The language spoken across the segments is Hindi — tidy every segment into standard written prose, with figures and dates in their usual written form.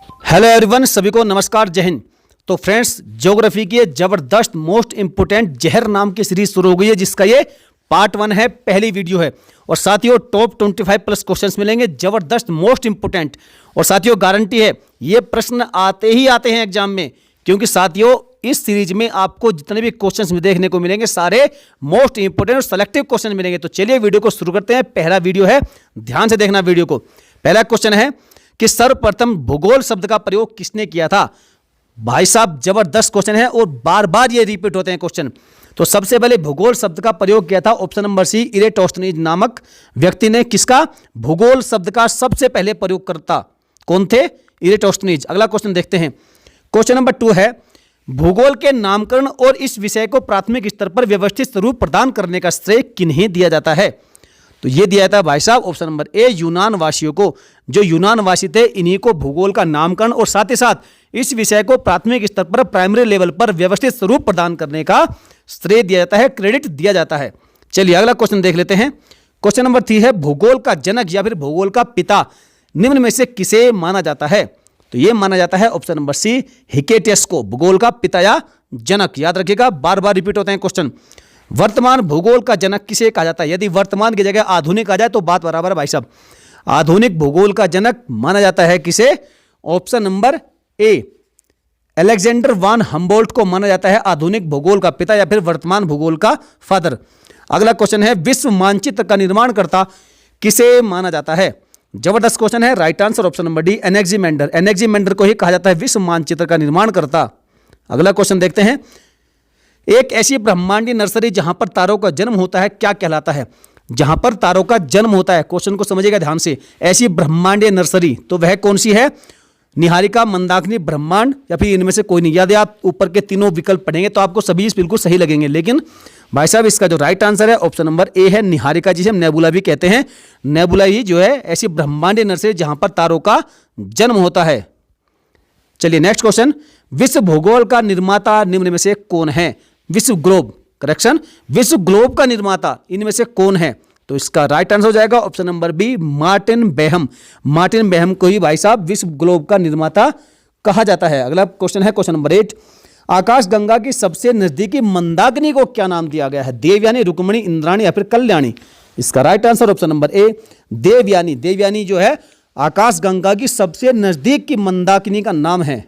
हेलो एवरीवन, सभी को नमस्कार, जय हिंद। तो फ्रेंड्स, ज्योग्राफी की जबरदस्त मोस्ट इंपोर्टेंट जहर नाम की सीरीज शुरू हो गई है, जिसका ये पार्ट 1 है, पहली वीडियो है। और साथियों, टॉप 25 प्लस क्वेश्चंस मिलेंगे, जबरदस्त मोस्ट इंपोर्टेंट। और साथियों, गारंटी है ये प्रश्न आते ही आते हैं एग्जाम में, क्योंकि साथियों इस सीरीज में आपको जितने भी क्वेश्चंस देखने को मिलेंगे सारे मोस्ट इंपोर्टेंट और सेलेक्टिव क्वेश्चन मिलेंगे। तो चलिए वीडियो को शुरू करते हैं। पहला वीडियो है, ध्यान से देखना वीडियो को। पहला क्वेश्चन है कि सर्वप्रथम भूगोल शब्द का प्रयोग किसने किया था। भाई साहब, जबरदस्त क्वेश्चन है और बार बार ये रिपीट होते हैं क्वेश्चन। तो सबसे पहले भूगोल शब्द का प्रयोग किया था, ऑप्शन नंबर सी, इरेटोस्थनीज नामक व्यक्ति ने। किसका? भूगोल शब्द का सबसे पहले प्रयोगकर्ता कौन थे? इरेटोस्थनीज। अगला क्वेश्चन देखते हैं। क्वेश्चन नंबर 2 है, भूगोल के नामकरण और इस विषय को प्राथमिक स्तर पर व्यवस्थित स्वरूप प्रदान करने का श्रेय किन्हें दिया जाता है? तो ये दिया था भाई साहब ऑप्शन नंबर ए, यूनान वासियों को। जो यूनान वासी थे, इन्हीं को भूगोल का नामकरण और साथ ही साथ इस विषय को प्राथमिक स्तर पर, प्राइमरी लेवल पर व्यवस्थित स्वरूप प्रदान करने का श्रेय दिया जाता है, क्रेडिट दिया जाता है। चलिए अगला क्वेश्चन देख लेते हैं। क्वेश्चन नंबर 3 है, भूगोल का जनक या फिर भूगोल का पिता निम्न में से किसे माना जाता है? तो ये माना जाता है ऑप्शन नंबर सी, हिकेटियस को, भूगोल का पिता या जनक। याद रखिएगा, बार बार रिपीट होते हैं क्वेश्चन। वर्तमान भूगोल का जनक किसे कहा जाता है? यदि वर्तमान की जगह आधुनिक आ जाए तो बात बराबर है भाई साहब। आधुनिक भूगोल का जनक माना जाता है किसे? ऑप्शन नंबर ए, अलेक्जेंडर वान हम्बोल्ट को माना जाता है आधुनिक भूगोल का पिता या फिर वर्तमान भूगोल का फादर। अगला क्वेश्चन है, विश्व मानचित्र का निर्माणकर्ता किसे माना जाता है? जबरदस्त क्वेश्चन है। Right answer option number D, Anaximander. Anaximander को ही कहा जाता है विश्व मानचित्र का निर्माणकर्ता। अगला क्वेश्चन देखते हैं। एक ऐसी ब्रह्मांडीय नर्सरी जहां पर तारों का जन्म होता है क्या कहलाता है? जहां पर तारों का जन्म होता है, क्वेश्चन को समझिएगा ध्यान से। ऐसी ब्रह्मांडीय नर्सरी तो वह कौन सी है? निहारिका, मंदाकिनी, ब्रह्मांड या फिर इनमें से कोई नहीं। यदि आप ऊपर के तीनों विकल्प पढ़ेंगे तो आपको सभी बिल्कुल सही लगेंगे, लेकिन भाई साहब इसका जो राइट आंसर है ऑप्शन नंबर ए है, निहारिका, जिसे हम नेबुला भी कहते हैं। नेबुला ही जो है ऐसी ब्रह्मांडीय नर्सरी जहां पर तारों का जन्म होता है। चलिए नेक्स्ट क्वेश्चन, विश्व भूगोल का निर्माता निम्न में से कौन है? विश्व ग्लोब, करेक्शन, विश्व ग्लोब का निर्माता इनमें से कौन है? तो इसका राइट आंसर हो जाएगा option number B, Martin Behaim. Martin Behaim को ही भाई साहब विश्व ग्लोब का निर्माता कहा जाता है। अगला क्वेश्चन है क्वेश्चन नंबर 8, आकाशगंगा की सबसे नजदीकी मंदाकिनी को क्या नाम दिया गया है? देवयानी, रुक्मिणी, इंद्राणी या फिर कल्याणी? इसका right answer option number A, Devyani. Devyani जो है आकाशगंगा की सबसे नजदीक की मंदाकिनी का नाम है।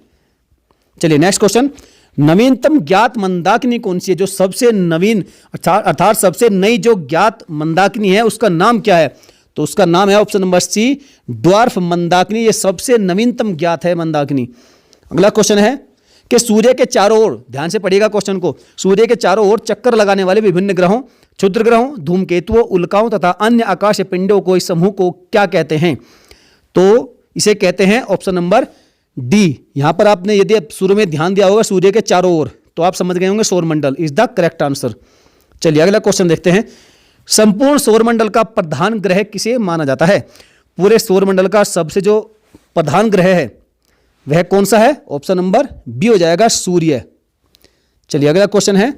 चलिए नेक्स्ट क्वेश्चन, नवीनतम ज्ञात मंदाकिनी कौन सी है? जो सबसे नवीन अर्थात सबसे नई जो ज्ञात मंदाकिनी है उसका नाम क्या है? तो उसका नाम है ऑप्शन नंबर सी, ड्वार्फ मंदाकिनी। ये सबसे नवीनतम ज्ञात है मंदाकिनी। अगला क्वेश्चन है कि सूर्य के चारों ओर, ध्यान से पढ़िएगा क्वेश्चन को, सूर्य के चारों ओर चक्कर लगाने वाले विभिन्न ग्रहों, क्षुद्र ग्रहों, धूमकेतुओं, उल्काओं तथा अन्य आकाशीय पिंडों को, इस समूह को क्या कहते हैं? तो इसे कहते हैं ऑप्शन नंबर डी। यहां पर आपने यदि शुरू में ध्यान दिया होगा सूर्य के चारों ओर, तो आप समझ गए होंगे सौरमंडल इज द करेक्ट आंसर। चलिए अगला क्वेश्चन देखते हैं। संपूर्ण सौरमंडल का प्रधान ग्रह किसे माना जाता है? पूरे सौरमंडल का सबसे जो प्रधान ग्रह है वह कौन सा है? ऑप्शन नंबर बी हो जाएगा, सूर्य। चलिए अगला क्वेश्चन है।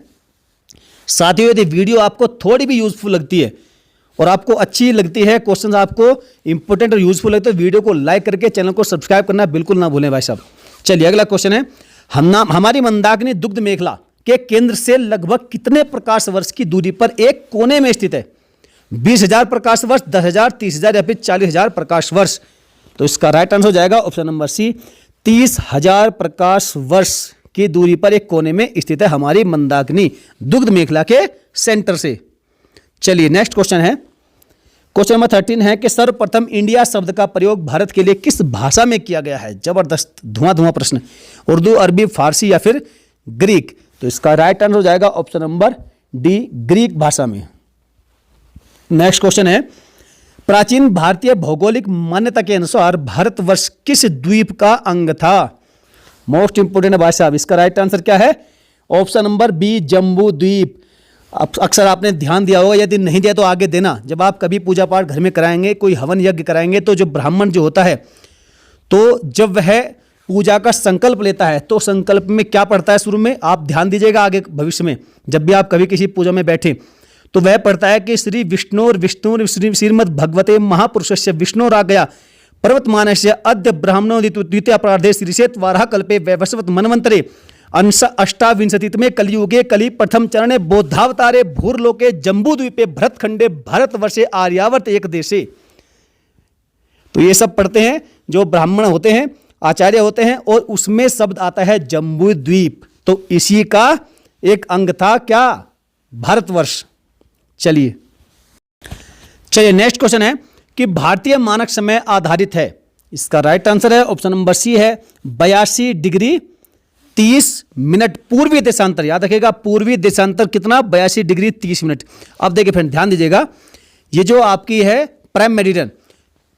साथियों, यदि वीडियो आपको थोड़ी भी यूजफुल लगती है और आपको अच्छी लगती है, क्वेश्चन आपको इंपॉर्टेंट और यूजफुल लगते हैं, वीडियो को लाइक करके चैनल को सब्सक्राइब करना बिल्कुल ना भूलें भाई साहब। चलिए अगला क्वेश्चन है, हमारी मंदाकिनी दुग्ध मेखला के केंद्र से लगभग कितने प्रकाश वर्ष की दूरी पर एक कोने में स्थित है? 20,000 प्रकाश वर्ष, 10,000, 30,000 या फिर 40,000 प्रकाश वर्ष? तो इसका राइट आंसर हो जाएगा ऑप्शन नंबर सी, 30,000 प्रकाश वर्ष की दूरी पर एक कोने में स्थित है हमारी मंदाकिनी, दुग्ध मेखला के सेंटर से। चलिए नेक्स्ट क्वेश्चन है, क्वेश्चन नंबर 13 है कि सर्वप्रथम इंडिया शब्द का प्रयोग भारत के लिए किस भाषा में किया गया है? जबरदस्त धुआं प्रश्न। उर्दू, अरबी, फारसी या फिर ग्रीक? तो इसका राइट आंसर हो जाएगा ऑप्शन नंबर डी, ग्रीक भाषा में। नेक्स्ट क्वेश्चन है, प्राचीन भारतीय भौगोलिक मान्यता के अनुसार भारतवर्ष किस द्वीप का अंग था? मोस्ट इंपोर्टेंट है भाई साहब, इसका राइट आंसर क्या है? ऑप्शन नंबर बी, जम्बू द्वीप। अक्सर आपने ध्यान दिया होगा, यदि नहीं दिया तो आगे देना। जब आप कभी पूजा पाठ घर में कराएंगे, कोई हवन यज्ञ कराएंगे, तो जो ब्राह्मण जो होता है, तो जब वह पूजा का संकल्प लेता है तो संकल्प में क्या पढ़ता है शुरू में? आप ध्यान दीजिएगा, आगे भविष्य में जब भी आप कभी किसी पूजा में बैठे तो वह पढ़ता है कि श्री विष्णु श्रीमद् भगवते महापुरुषस्य विष्णुराज्ञया पर्वतमानस्य अद्य ब्राह्मणो द्वितीय अपराधे शीर्षेत वाराह कल्पे वैवस्वत मनवंतरे अंश अष्टाविंशतितमे कलियुगे कलि प्रथम चरणे बोधावतारे भूर्लोके जम्बूद्वीपे भरतखंडे भारतवर्षे आर्यावर्त एक देशे। तो ये सब पढ़ते हैं जो ब्राह्मण होते हैं, आचार्य होते हैं, और उसमें शब्द आता है जम्बूद्वीप, तो इसी का एक अंग था क्या, भारतवर्ष। चलिए नेक्स्ट क्वेश्चन है कि भारतीय मानक समय आधारित है, इसका राइट आंसर है ऑप्शन नंबर सी है 82 डिग्री 30 मिनट पूर्वी देशांतर। याद रखिएगा पूर्वी देशांतर कितना, 82 डिग्री 30 मिनट। अब देखिए फ्रेंड ध्यान दीजिएगा, ये जो आपकी है प्राइम मेरिडियन,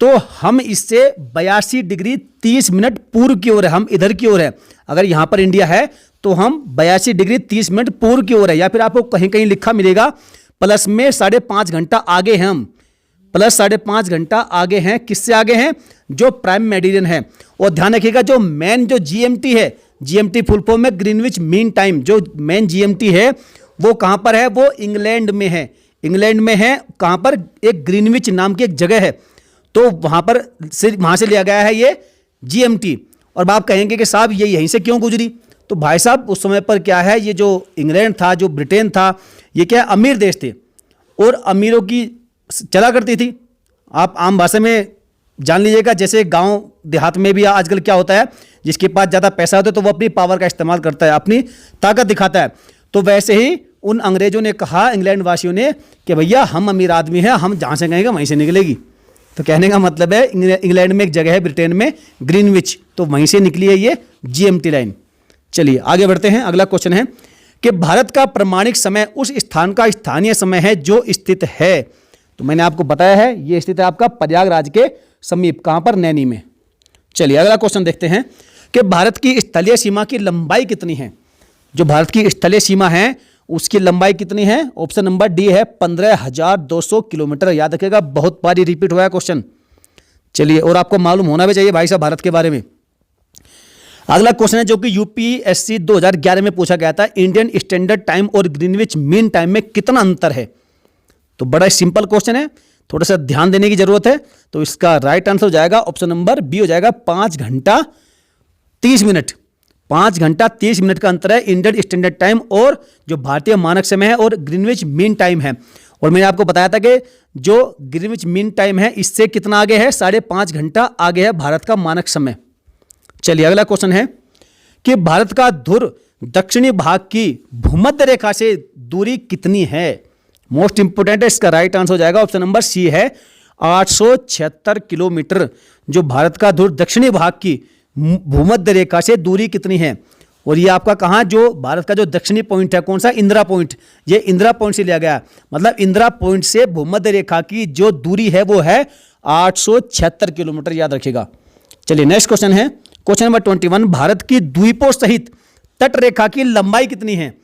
तो हम इससे 82 डिग्री 30 मिनट पूर्व की ओर है, हम इधर की ओर है। अगर यहां पर इंडिया है तो हम 82 डिग्री 30 मिनट पूर्व की ओर है, या फिर आपको कहीं कहीं लिखा मिलेगा प्लस में 5.5 घंटा आगे हैं हम, प्लस 5.5 घंटा आगे हैं। किससे आगे हैं, जो प्राइम मेरिडियन है। और ध्यान रखिएगा जो मेन जो जीएमटी है, जीएमटी फुल फॉर्म में ग्रीनविच मीन टाइम, जो मेन जीएमटी है वो कहां पर है, वो इंग्लैंड में है। इंग्लैंड में है कहां पर, एक ग्रीनविच नाम की एक जगह है, तो वहां से लिया गया है ये जीएमटी। और आप कहेंगे कि साहब ये यहीं से क्यों गुजरी, तो भाई साहब उस समय पर क्या है, ये जो इंग्लैंड था, जो ब्रिटेन था, ये क्या अमीर देश थे और अमीरों की चला करती थी। आप आम भाषा में जान लीजिएगा, जैसे गांव देहात में भी आजकल क्या होता है, जिसके पास ज़्यादा पैसा होता है तो वो अपनी पावर का इस्तेमाल करता है, अपनी ताकत दिखाता है। तो वैसे ही उन अंग्रेजों ने कहा इंग्लैंड वासियों ने कि भैया हम अमीर आदमी हैं, हम जहाँ से कहेंगे वहीं से निकलेगी। तो कहने का मतलब है इंग्लैंड में एक जगह है ब्रिटेन में ग्रीनविच, तो वहीं से निकली है ये जीएमटी लाइन। चलिए आगे बढ़ते हैं। अगला क्वेश्चन है कि भारत का प्रमाणिक समय उस स्थान का स्थानीय समय है जो स्थित है। तो मैंने आपको बताया है ये स्थित है आपका प्रयागराज के समीप, कहां पर, नैनी में। चलिए अगला क्वेश्चन देखते हैं कि भारत की स्थलीय सीमा की लंबाई कितनी है। जो भारत की स्थलीय सीमा है उसकी लंबाई कितनी है, ऑप्शन नंबर डी है 15,200 किलोमीटर। याद रखिएगा बहुत बार रिपीट हुआ है क्वेश्चन। चलिए और आपको मालूम होना भी चाहिए भाई साहब भारत के बारे में। अगला क्वेश्चन है जो कि यूपीएससी 2011 में पूछा गया था, इंडियन स्टैंडर्ड टाइम और ग्रीनविच मीन टाइम में कितना अंतर है। तो बड़ा सिंपल क्वेश्चन है, थोड़ा सा ध्यान देने की जरूरत है। तो इसका राइट आंसर हो जाएगा ऑप्शन नंबर बी हो जाएगा 5 घंटा 30 मिनट। 5 घंटा 30 मिनट का अंतर है इंडियन स्टैंडर्ड टाइम और जो भारतीय मानक समय है और ग्रीनविच मीन टाइम है। और मैंने आपको बताया था कि जो ग्रीनविच मीन टाइम है इससे कितना आगे है, 5.5 घंटा आगे है भारत का मानक समय। चलिए अगला क्वेश्चन है कि भारत का ध्रुव दक्षिणी भाग की भूमध्य रेखा से दूरी कितनी है। मोस्ट इंपोर्टेंट है, इसका राइट आंसर हो जाएगा ऑप्शन नंबर सी है 876 किलोमीटर। जो भारत का ध्रुव दक्षिणी भाग की भूमध्य रेखा से दूरी कितनी है। और ये आपका कहाँ, जो भारत का जो दक्षिणी पॉइंट है कौन सा, इंदिरा पॉइंट, ये इंदिरा पॉइंट से लिया गया। मतलब इंदिरा पॉइंट से भूमध्य रेखा की जो दूरी है वो है 876 किलोमीटर, याद रखिएगा। चलिए नेक्स्ट क्वेश्चन है क्वेश्चन नंबर 21, भारत की द्वीपों सहित तट रेखा की लंबाई कितनी है।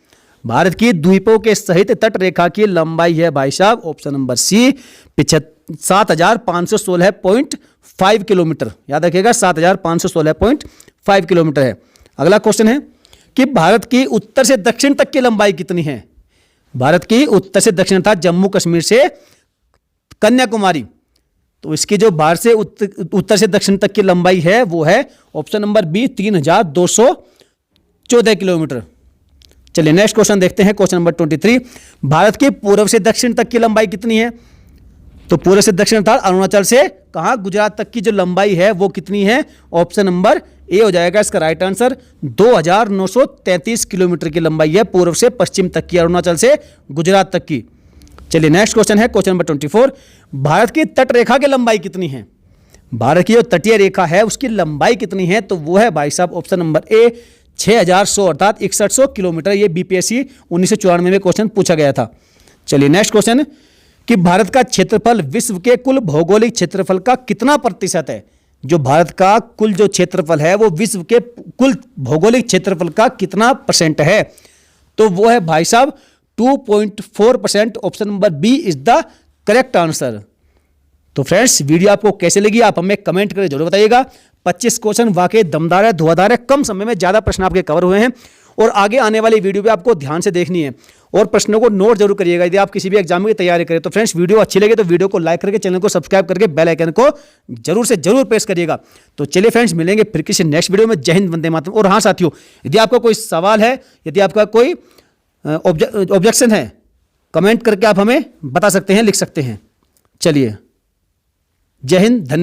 भारत की द्वीपों के सहित तट रेखा की लंबाई है भाई साहब ऑप्शन नंबर सी 7516.5 किलोमीटर। याद रखिएगा 7516.5 किलोमीटर है। अगला क्वेश्चन है कि भारत की उत्तर से दक्षिण तक की लंबाई कितनी है। भारत की उत्तर से दक्षिण था जम्मू कश्मीर से कन्याकुमारी, तो इसकी जो भारत से उत्तर से दक्षिण तक की लंबाई है वो है ऑप्शन नंबर बी 3214 किलोमीटर। चलिए नेक्स्ट क्वेश्चन देखते हैं क्वेश्चन नंबर 23, भारत की पूर्व से दक्षिण तक की लंबाई कितनी है। तो पूर्व से दक्षिण था अरुणाचल से कहां, गुजरात तक की जो लंबाई है वो कितनी है, ऑप्शन नंबर ए हो जाएगा इसका राइट आंसर। 2933 किलोमीटर की लंबाई है पूर्व से पश्चिम तक की, अरुणाचल से गुजरात तक की। चलिए नेक्स्ट क्वेश्चन है क्वेश्चन नंबर 24, भारत की तट रेखा की लंबाई कितनी है। भारत की जो तटीय रेखा है उसकी लंबाई कितनी है, तो वो है भाई साहब ऑप्शन नंबर ए 6100 अर्थात 6100 किलोमीटर। ये बीपीएससी 1994 में क्वेश्चन पूछा गया था। चलिए नेक्स्ट क्वेश्चन कि भारत का क्षेत्रफल विश्व के कुल भौगोलिक क्षेत्रफल का कितना प्रतिशत है। जो भारत का कुल जो क्षेत्रफल है वो विश्व के कुल भौगोलिक क्षेत्रफल का कितना परसेंट है, तो वो है भाई साहब 2.4%। Option number B is the correct answer. तो फ्रेंड्स वीडियो आपको कैसे लगी आप हमें कमेंट करके जरूर बताइएगा। 25 क्वेश्चन वाकई दमदार है, धुआंधार है, कम समय में ज़्यादा प्रश्न आपके कवर हुए हैं और आगे आने वाली वीडियो भी आपको ध्यान से देखनी है। और प्रश्नों को नोट जरूर करिएगा यदि आप किसी भी एग्जाम की तैयारी करें। तो फ्रेंड्स वीडियो अच्छी लगे तो वीडियो को लाइक करके चैनल को सब्सक्राइब करके बेल आइकन को जरूर से जरूर प्रेस करिएगा। तो चलिए फ्रेंड्स मिलेंगे फिर किसी नेक्स्ट वीडियो में। जय हिंद, वंदे मातरम। और हाँ साथियों, यदि आपका कोई सवाल है, यदि आपका कोई ऑब्जेक्शन है, कमेंट करके आप हमें बता सकते हैं, लिख सकते हैं। चलिए, जय हिंद, धन्यवाद।